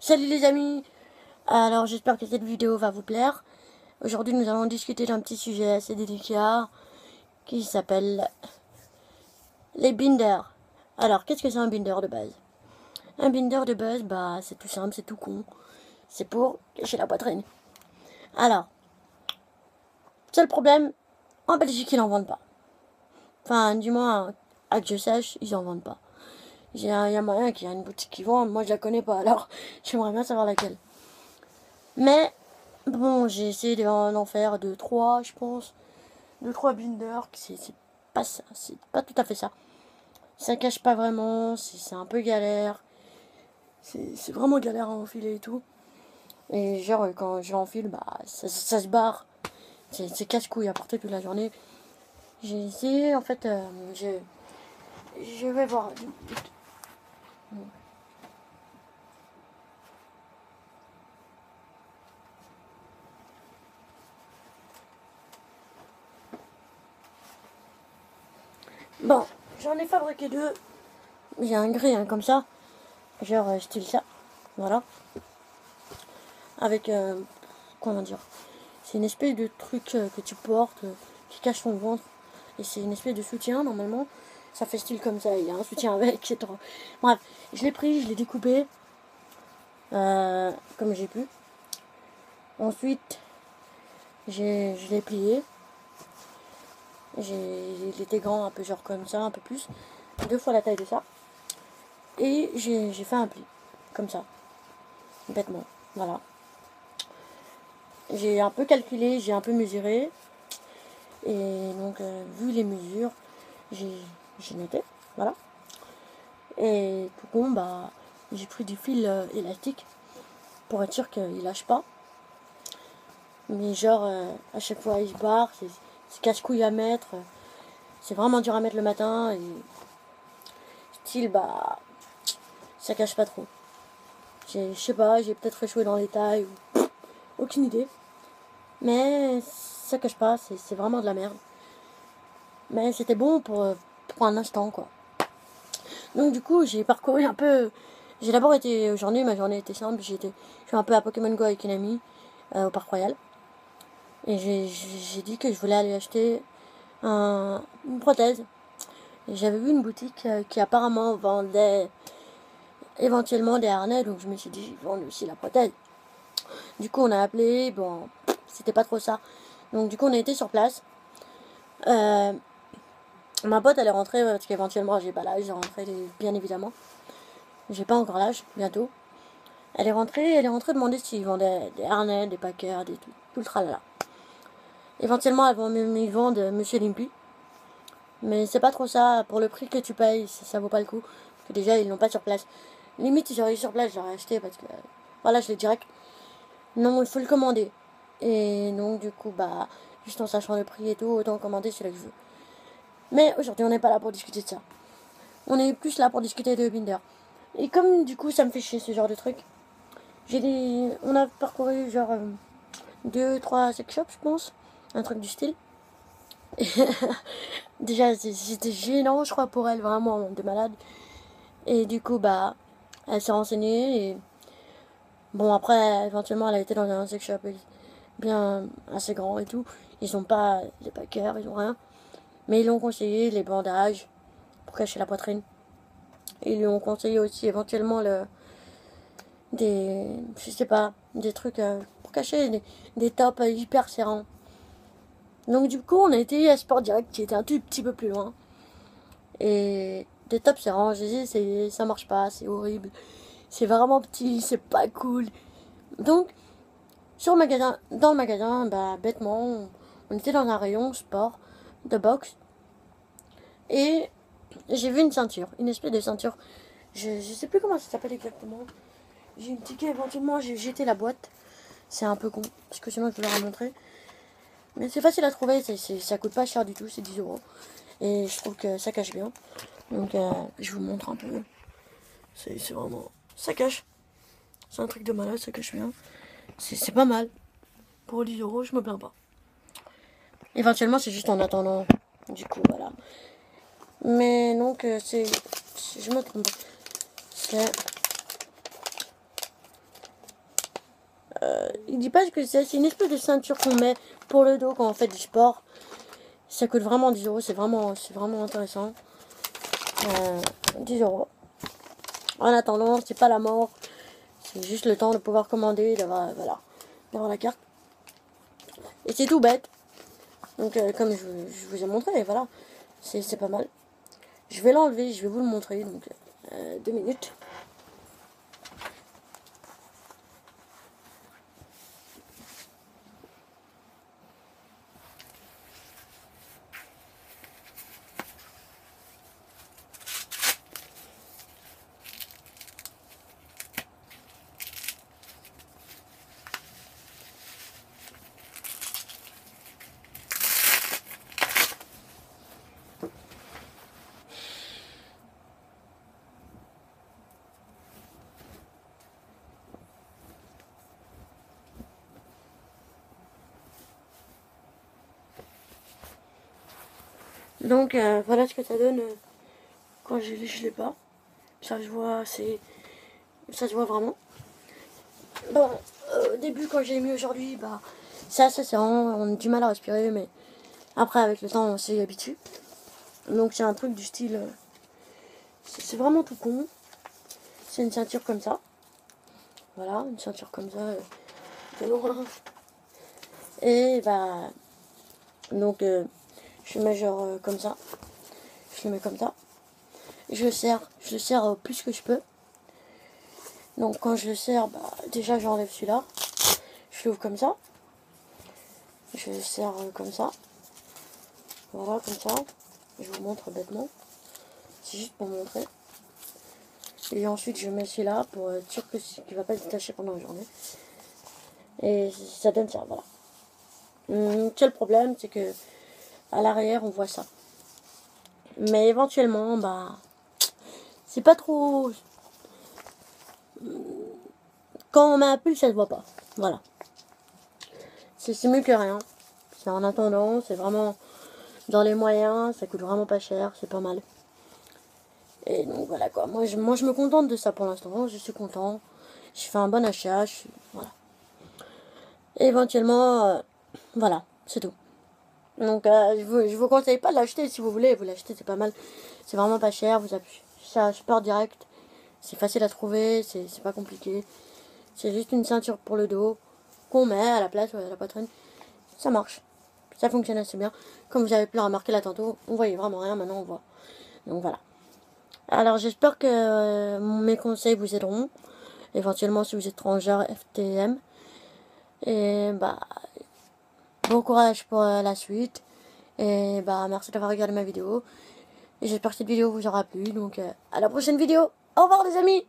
Salut les amis. Alors j'espère que cette vidéo va vous plaire. Aujourd'hui nous allons discuter d'un petit sujet assez délicat qui s'appelle les binders. Alors qu'est-ce que c'est un binder de base? Un binder de base, bah c'est tout simple, c'est tout con. C'est pour cacher la poitrine. Alors, seul problème, en Belgique ils n'en vendent pas. Enfin du moins à que je sache, ils en vendent pas. Il y a moyen qu'il y a une boutique qui vend, moi je la connais pas, alors j'aimerais bien savoir laquelle. Mais bon, j'ai essayé d'en faire 2-3, je pense. 2-3 binders, c'est pas ça, c'est pas tout à fait ça. Ça cache pas vraiment, c'est un peu galère. C'est vraiment galère à enfiler et tout. Et genre, quand je l'enfile, bah, ça se barre. C'est casse-couille à porter toute la journée. J'ai essayé, en fait, je vais voir. Bon, j'en ai fabriqué deux. J'ai un gris, hein, comme ça. Genre, style ça. Voilà. Avec, comment dire, c'est une espèce de truc que tu portes, qui cache ton ventre. Et c'est une espèce de soutien, normalement. Ça fait style comme ça, il y a un soutien avec, c'est trop. Bref, je l'ai pris, je l'ai découpé, comme j'ai pu. Ensuite, je l'ai plié. Il était grand, un peu genre comme ça, un peu plus. 2 fois la taille de ça. Et j'ai fait un pli, comme ça. Bêtement, voilà. J'ai un peu calculé, j'ai un peu mesuré. Et donc, vu les mesures, j'ai noté, voilà. Et tout con, bah, j'ai pris du fil élastique pour être sûr qu'il lâche pas. Mais genre, à chaque fois, il se barre, c'est casse-couille à mettre. C'est vraiment dur à mettre le matin. Et style, bah, ça cache pas trop. Je sais pas, j'ai peut-être échoué dans les tailles ou aucune idée. Mais ça cache pas, c'est vraiment de la merde. Mais c'était bon pour un instant, quoi. Donc du coup, j'ai parcouru un peu. J'ai d'abord été aujourd'hui, ma journée était simple. Je suis un peu à Pokémon Go avec une amie au Parc Royal. Et j'ai dit que je voulais aller acheter une prothèse. Et j'avais vu une boutique qui apparemment vendait éventuellement des harnais, donc je me suis dit, ils vendent aussi la prothèse. Du coup, on a appelé, bon, c'était pas trop ça. Donc du coup, on a été sur place. Ma pote, elle est rentrée parce qu'éventuellement, j'ai pas l'âge, j'ai rentré bien évidemment. J'ai pas encore l'âge, bientôt. Elle est rentrée demander s'ils vendaient des harnais, des packers, tout le tralala. Éventuellement, ils vendent Monsieur Limpy. Mais c'est pas trop ça. Pour le prix que tu payes, ça vaut pas le coup. Parce que déjà, ils l'ont pas sur place. Limite, si j'aurais eu sur place, j'aurais acheté parce que, voilà, je l'ai direct. Non, il faut le commander. Et donc, du coup, bah, juste en sachant le prix et tout, autant commander celui que je veux. Mais aujourd'hui, on n'est pas là pour discuter de ça. On est plus là pour discuter de Binder. Et comme, du coup, ça me fait chier ce genre de truc, on a parcouru genre 2-3 sex shops, je pense. Un truc du style. Et déjà, c'était gênant, je crois, pour elle, vraiment, de malade. Et du coup, bah, elle s'est renseignée. Et bon, après, éventuellement, elle a été dans un sex shop bien assez grand et tout. Ils ont pas les packers, ils ont rien. Mais ils lui ont conseillé les bandages pour cacher la poitrine. Et ils lui ont conseillé aussi éventuellement je sais pas, des trucs pour cacher, des tops hyper serrants. Donc du coup, on a été à Sport Direct qui était un tout petit peu plus loin. Et des tops serrants, j'ai dit, ça marche pas, c'est horrible. C'est vraiment petit, c'est pas cool. Donc, dans le magasin, bah, bêtement, on était dans un rayon sport de boxe. Et j'ai vu une ceinture, une espèce de ceinture. Je sais plus comment ça s'appelle exactement. J'ai une ticket, éventuellement, j'ai jeté la boîte. C'est un peu con, parce que sinon je vais leur montrer. Mais c'est facile à trouver, ça coûte pas cher du tout, c'est 10 €. Et je trouve que ça cache bien. Donc je vous montre un peu. C'est vraiment... Ça cache. C'est un truc de malade, ça cache bien. C'est pas mal. Pour 10 €, je me plains pas. Éventuellement, c'est juste en attendant. Du coup, voilà. Mais donc, je me trompe pas. il dit pas ce que c'est. C'est une espèce de ceinture qu'on met pour le dos quand on fait du sport. Ça coûte vraiment 10 euros. C'est vraiment intéressant. 10 euros. En attendant, c'est pas la mort. C'est juste le temps de pouvoir commander, d'avoir la carte. Et c'est tout bête. Donc comme je vous ai montré, voilà. C'est pas mal. Je vais l'enlever, je vais vous le montrer. Donc 2 minutes. Donc voilà ce que ça donne quand je l'ai pas. Ça se voit, ça se voit vraiment. Bon, au début quand j'ai mis aujourd'hui, bah c'est assez serrant, on a du mal à respirer, mais après avec le temps on s'y habitue. Donc c'est un truc du style, c'est vraiment tout con. C'est une ceinture comme ça. Voilà, une ceinture comme ça, de loin. Et bah donc je mets genre comme ça. Je le mets comme ça. Je le serre au plus que je peux. Donc quand je le serre, bah, déjà j'enlève celui-là. Je l'ouvre comme ça. Je le serre comme ça. Voilà, comme ça. Je vous montre bêtement. C'est juste pour montrer. Et ensuite je mets celui-là pour être sûr qu'il ne va pas se détacher pendant la journée. Et ça donne ça, voilà. Seul problème, c'est que à l'arrière on voit ça. Mais éventuellement, bah, c'est pas trop. Quand on met un pull, ça se voit pas. Voilà. C'est mieux que rien. C'est en attendant, c'est vraiment dans les moyens, ça coûte vraiment pas cher, c'est pas mal. Et donc voilà quoi. Moi je me contente de ça pour l'instant. Je suis content. J'ai fait un bon achat. Voilà. Et éventuellement, voilà, c'est tout. Donc je vous conseille pas de l'acheter si vous voulez. Vous l'achetez, c'est pas mal. C'est vraiment pas cher. Ça support direct. C'est facile à trouver. C'est pas compliqué. C'est juste une ceinture pour le dos qu'on met à la place de la poitrine. Ça marche. Ça fonctionne assez bien. Comme vous avez pu le remarquer là tantôt, on voyait vraiment rien. Maintenant on voit. Donc voilà. Alors j'espère que mes conseils vous aideront. Éventuellement si vous êtes étrangère FTM. Et bah bon courage pour la suite. Et bah merci d'avoir regardé ma vidéo. Et j'espère que cette vidéo vous aura plu. Donc à la prochaine vidéo. Au revoir les amis.